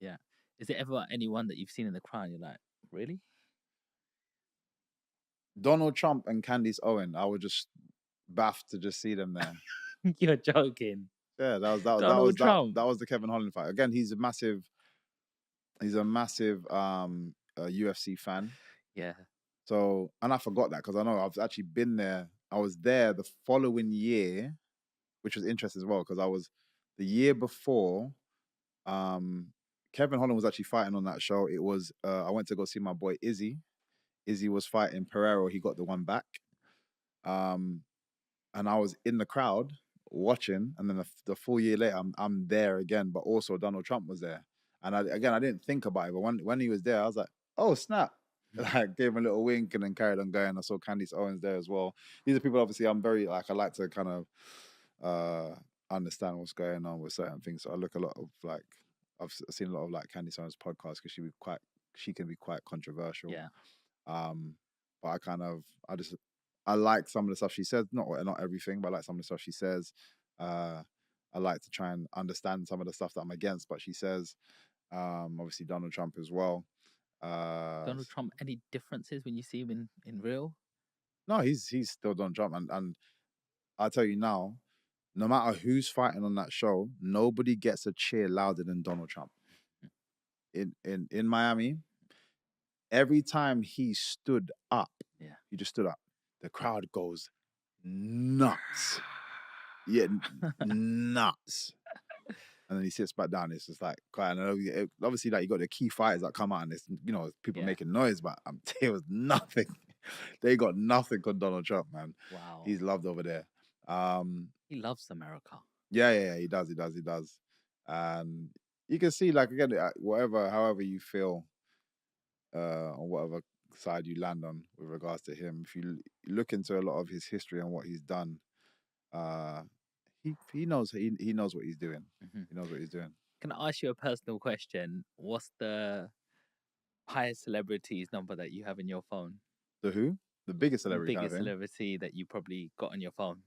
Yeah. Is it ever anyone that you've seen in the crowd? You're like, really? Donald Trump and Candace Owen, I would just baff to just see them there. You're joking. Yeah, that Donald Trump. was the Kevin Holland fight. Again, he's a massive UFC fan. Yeah. So, and I forgot that because I know I've actually been there. I was there the following year, which was interesting as well because I was the year before. Kevin Holland was actually fighting on that show. It was I went to go see my boy Izzy. Izzy was fighting Pereiro. He got the one back. And I was in the crowd watching, and then the full year later, I'm there again. But also Donald Trump was there, and I didn't think about it, but when he was there, I was like, oh snap! Like gave him a little wink and then carried on going. I saw Candace Owens there as well. These are people obviously I'm very like I like to kind of understand what's going on with certain things. So I look a lot of like I've seen a lot of like Candace Owens podcasts because she can be quite controversial. Yeah. But I like some of the stuff she says. Not everything, but I like some of the stuff she says. I like to try and understand some of the stuff that I'm against, but she says. Obviously Donald Trump as well. Donald Trump, any differences when you see him in real? No, he's still Donald Trump, and I'll tell you now, no matter who's fighting on that show, nobody gets a cheer louder than Donald Trump. In Miami, every time he stood up, he just stood up. The crowd goes nuts. Yeah, nuts. And then he sits back down. It's just like quiet. And obviously, like you got the key fighters that come out, and it's people making noise, but it was nothing. They got nothing on Donald Trump, man. Wow, he's loved over there. He loves America. Yeah, he does. And you can see, like again, however you feel, on whatever side you land on with regards to him. If you look into a lot of his history and what he's done, he knows what he's doing. Mm-hmm. He knows what he's doing. Can I ask you a personal question? What's the highest celebrity's number that you have in your phone? The who? The biggest celebrity. The biggest celebrity that you probably got on your phone.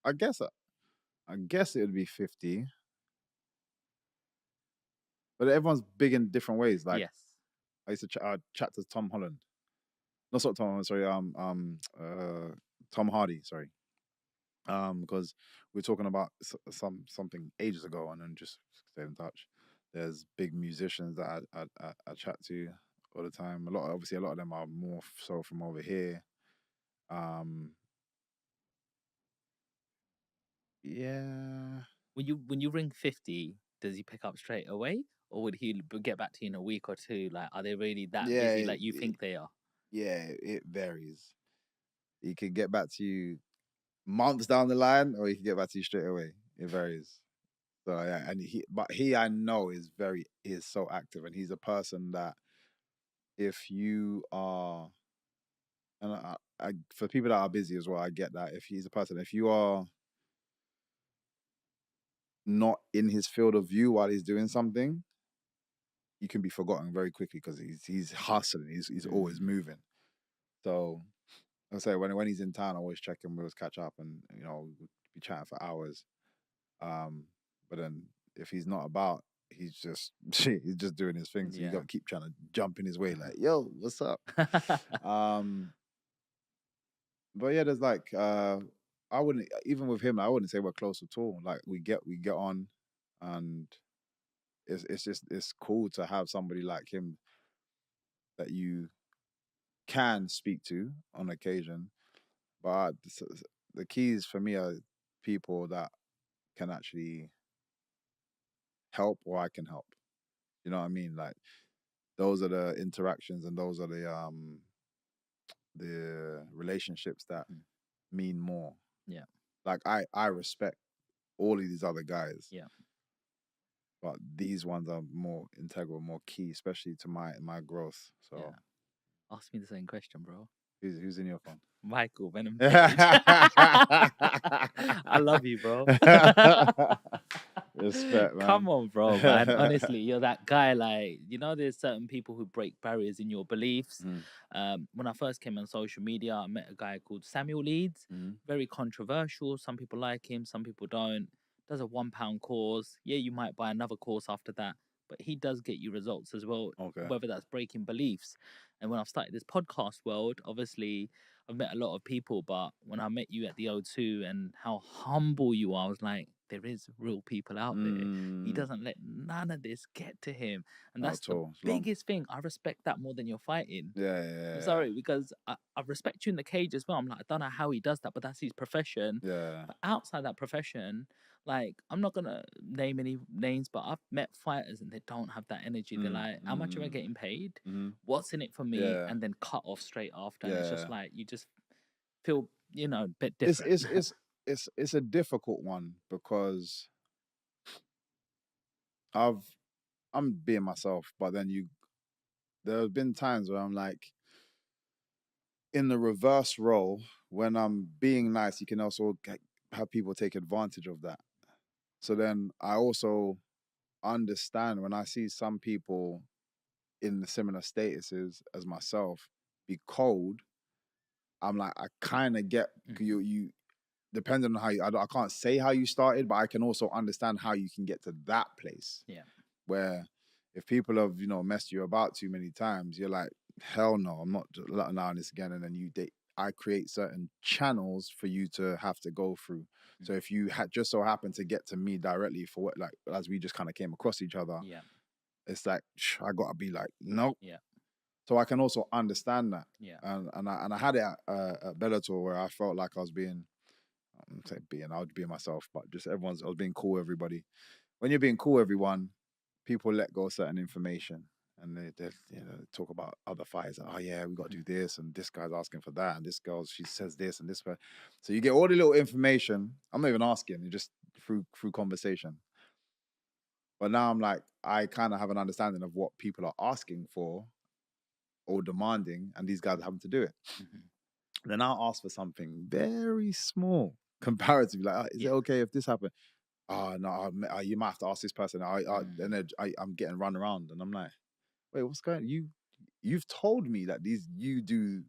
I guess it would be 50. But everyone's big in different ways. Like, yes. I used to chat to Tom Holland. No, not Tom Holland, sorry. Tom Hardy, sorry. Because we were talking about something ages ago, and then just stay in touch. There's big musicians that I chat to all the time. A lot of them are more so from over here. Yeah. When you ring 50, does he pick up straight away, or would he get back to you in a week or two? Like, are they really that busy like you think they are? Yeah, it varies. He can get back to you months down the line, or he can get back to you straight away. It varies. So yeah, and he I know is so active, and he's a person that if you are, and for people that are busy as well, I get that. If he's a person, if you are not in his field of view while he's doing something, you can be forgotten very quickly because he's hustling. He's always moving. So I say when he's in town, I always check him. We always catch up, and we'll be chatting for hours. But then if he's not about, he's just doing his thing. So you got to keep trying to jump in his way, like, yo, what's up? But yeah, there's like I wouldn't, even with him, I wouldn't say we're close at all. Like we get on, and it's cool to have somebody like him that you can speak to on occasion. But the keys for me are people that can actually help, or I can help. You know what I mean? Like those are the interactions, and those are the relationships that mean more. Yeah. Like I respect all of these other guys. Yeah. But these ones are more integral, more key, especially to my growth. So ask me the same question, bro. Who's in your phone? Michael Venom Page. I love you, bro. Yeah, Respect, man. Come on, bro, man. Honestly, you're that guy. Like, there's certain people who break barriers in your beliefs. When I first came on social media, I met a guy called Samuel Leeds. Very controversial. Some people like him, some people don't. Does a £1 course. Yeah, you might buy another course after that, but he does get you results as well. Okay. Whether that's breaking beliefs. And when I've started this podcast world, obviously I've met a lot of people, but when I met you at the O2 and how humble you are, I was like, there is real people out there. He doesn't let none of this get to him. And that's the biggest thing. I respect that more than you're fighting. Yeah. I'm sorry, because I respect you in the cage as well. I'm like, I don't know how he does that, but that's his profession. Yeah. But outside that profession, like, I'm not going to name any names, but I've met fighters and they don't have that energy. They're like, how much am I getting paid? What's in it for me? Yeah. And then cut off straight after. And it's just like, you just feel, a bit It's different. it's a difficult one because I'm being myself, but then there have been times where I'm like in the reverse role. When I'm being nice, you can also have people take advantage of that. So then I also understand when I see some people in the similar statuses as myself be cold. I'm like, I kind of get you depending on how I can't say how you started, but I can also understand how you can get to that place. Yeah. Where if people have, messed you about too many times, you're like, hell no, I'm not allowing this again. And then I create certain channels for you to have to go through. So if you had just so happened to get to me directly for what, like, as we just kind of came across each other, it's like, I gotta be like, nope. Yeah. So I can also understand that. Yeah. And I had it at Bellator where I felt like I was being, I would be myself, but just I was being cool with everybody. When you're being cool with everyone, people let go of certain information and they talk about other fights. Oh yeah, we got to do this, and this guy's asking for that, and this girl, she says this and this. So you get all the little information. I'm not even asking, you just through conversation. But now I'm like, I kind of have an understanding of what people are asking for or demanding, and these guys are having to do it. Then I'll ask for something very small comparatively. Like, is it okay if this happened? Oh no, you might have to ask this person. And then I'm getting run around, and I'm like, wait, what's going on? You've told me that you do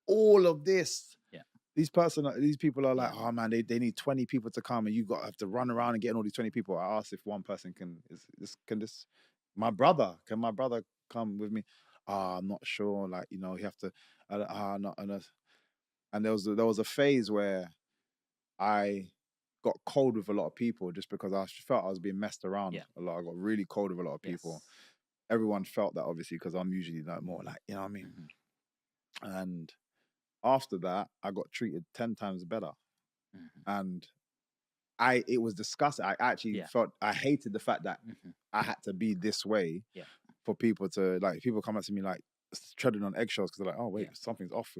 all of this. Yeah. These people are like, oh man, they need 20 people to come, and you have to run around and get all these 20 people. I asked if one person can my brother come with me? I'm not sure. Like, you have to. And there was a phase where I got cold with a lot of people just because I felt I was being messed around a lot. I got really cold with a lot of people. Everyone felt that, obviously, because I'm usually like more like, you know what I mean? And after that, I got treated 10 times better. And it was disgusting. I actually felt, I hated the fact that I had to be this way for people to, like, people come up to me like treading on eggshells because they're like, oh wait, something's off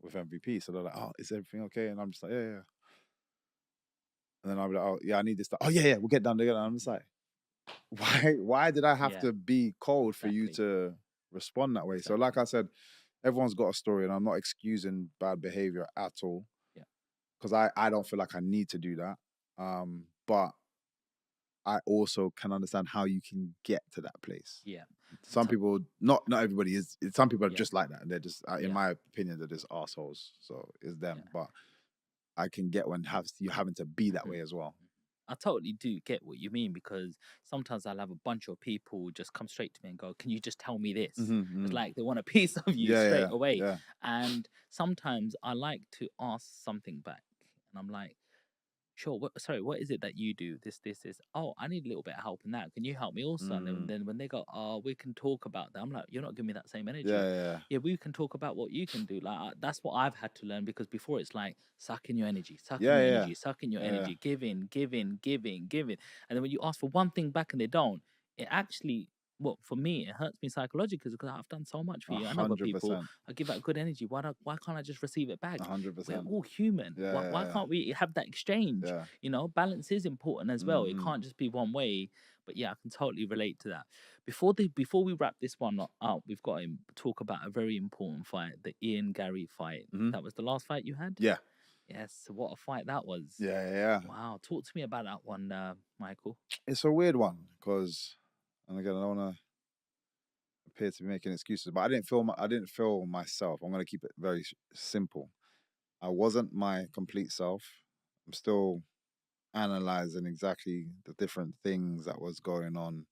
with MVP. So they're like, oh, is everything okay? And I'm just like, yeah. And then I'll be like, oh yeah, I need this stuff. Oh yeah, we'll get done together. I'm just like, why did I have to be cold for you to respond that way? So like I said, everyone's got a story, and I'm not excusing bad behavior at all. Yeah. Because I don't feel like I need to do that. But I also can understand how you can get to that place. Yeah. Some people, not everybody is. Some people are just like that, and they're just, in my opinion, they're just assholes. So it's them. Yeah. But I can get when you're having to be that way as well. I totally do get what you mean, because sometimes I'll have a bunch of people just come straight to me and go, can you just tell me this? It's like they want a piece of you straight away. Yeah. And sometimes I like to ask something back, and I'm like, sure, what is it that you do? This. Oh, I need a little bit of help in that. Can you help me also? And then when they go, oh, we can talk about that. I'm like, you're not giving me that same energy. Yeah, we can talk about what you can do. Like, that's what I've had to learn, because before it's like, suck in your energy, suck in your energy, give in. And then when you ask for one thing back and they don't, it actually, well, for me, it hurts me psychologically, because I've done so much for you. I know what people, I give out good energy. Why can't I just receive it back? 100%. We're all human. Why can't we have that exchange? Yeah. Balance is important as well. It can't just be one way. But yeah, I can totally relate to that. Before we wrap this one up, we've got to talk about a very important fight, the Ian Gary fight. That was the last fight you had? Yeah. Yes, what a fight that was. Yeah. Wow, talk to me about that one, Michael. It's a weird one because, and again, I don't want to appear to be making excuses, but I didn't feel myself. I'm going to keep it very simple. I wasn't my complete self. I'm still analyzing exactly the different things that was going on